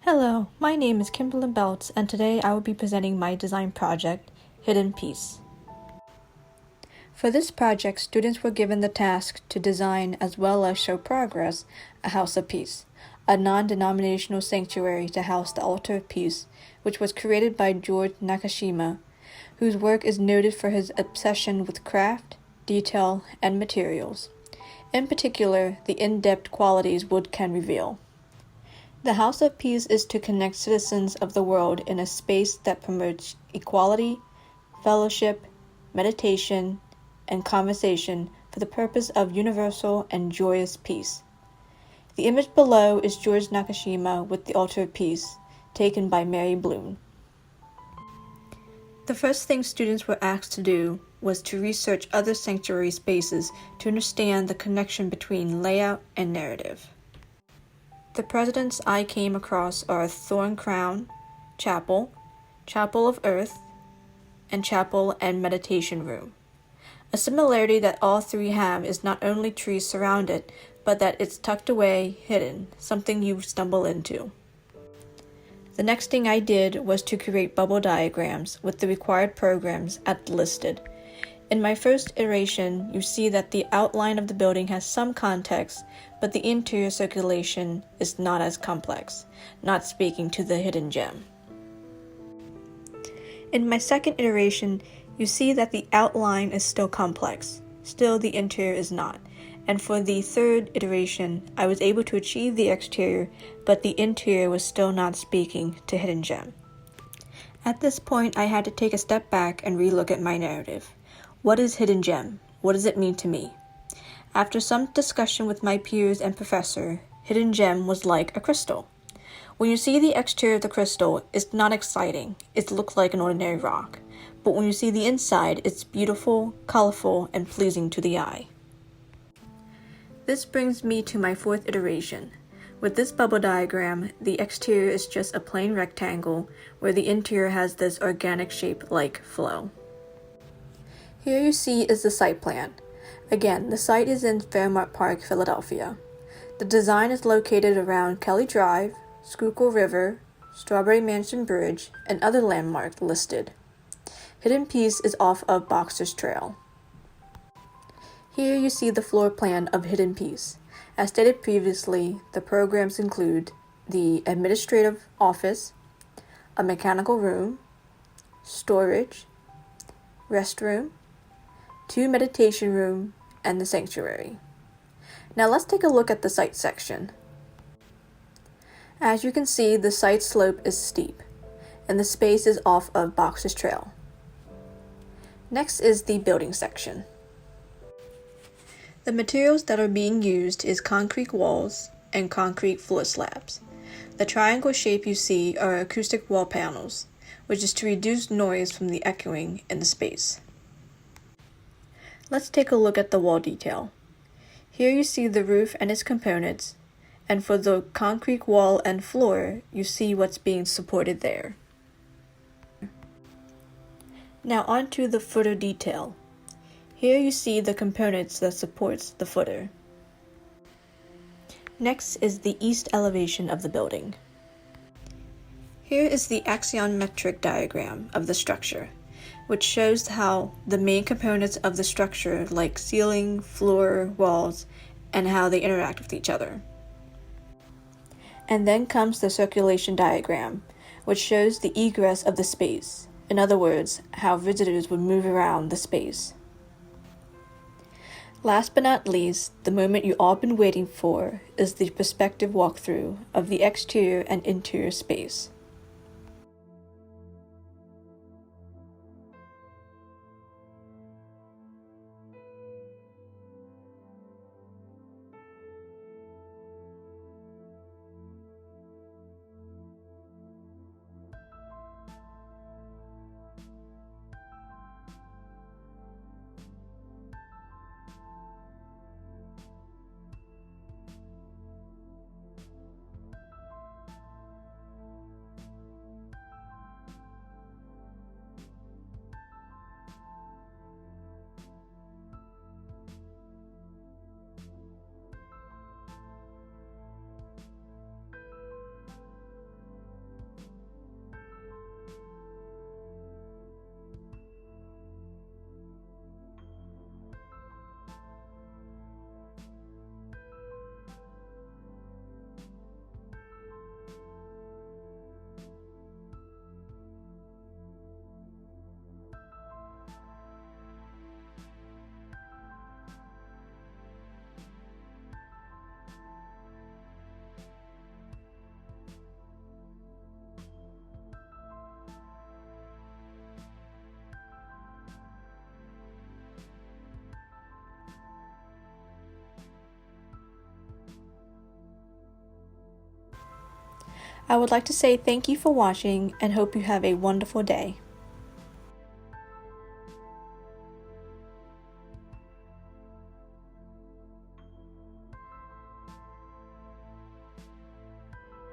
Hello, my name is Kimberlyn Beltz, and today I will be presenting my design project, Hidden Peace. For this project, students were given the task to design as well as show progress a House of Peace, a non-denominational sanctuary to house the Altar of Peace, which was created by George Nakashima, whose work is noted for his obsession with craft, detail, and materials. In particular, the in-depth qualities wood can reveal. The House of Peace is to connect citizens of the world in a space that promotes equality, fellowship, meditation, and conversation for the purpose of universal and joyous peace. The image below is George Nakashima with the Altar of Peace, taken by Mary Bloom. The first thing students were asked to do was to research other sanctuary spaces to understand the connection between layout and narrative. The presidents I came across are Thorn Crown, Chapel, Chapel of Earth, and Chapel and Meditation Room. A similarity that all three have is not only trees surround it, but that it's tucked away, hidden, something you stumble into. The next thing I did was to create bubble diagrams with the required programs as listed. In my first iteration, you see that the outline of the building has some context, but the interior circulation is not as complex, not speaking to the hidden gem. In my second iteration, you see that the outline is still complex, still the interior is not. And for the third iteration, I was able to achieve the exterior, but the interior was still not speaking to hidden gem. At this point, I had to take a step back and relook at my narrative. What is hidden gem? What does it mean to me? After some discussion with my peers and professor, hidden gem was like a crystal. When you see the exterior of the crystal, it's not exciting. It looks like an ordinary rock. But when you see the inside, it's beautiful, colorful, and pleasing to the eye. This brings me to my fourth iteration. With this bubble diagram, the exterior is just a plain rectangle, where the interior has this organic shape like flow. Here you see is the site plan. Again, the site is in Fairmont Park, Philadelphia. The design is located around Kelly Drive, Schuylkill River, Strawberry Mansion Bridge, and other landmarks listed. Hidden Peace is off of Boxer's Trail. Here you see the floor plan of Hidden Peace. As stated previously, the programs include the administrative office, a mechanical room, storage, restroom, 2 meditation rooms, and the sanctuary. Now let's take a look at the site section. As you can see, the site slope is steep, and the space is off of Boxer's Trail. Next is the building section. The materials that are being used is concrete walls and concrete floor slabs. The triangle shape you see are acoustic wall panels, which is to reduce noise from the echoing in the space. Let's take a look at the wall detail. Here you see the roof and its components, and for the concrete wall and floor, you see what's being supported there. Now onto the footer detail. Here you see the components that supports the footer. Next is the east elevation of the building. Here is the axionometric diagram of the structure, which shows how the main components of the structure, like ceiling, floor, walls, and how they interact with each other. And then comes the circulation diagram, which shows the egress of the space. In other words, how visitors would move around the space. Last but not least, the moment you've all been waiting for is the perspective walkthrough of the exterior and interior space. I would like to say thank you for watching and hope you have a wonderful day.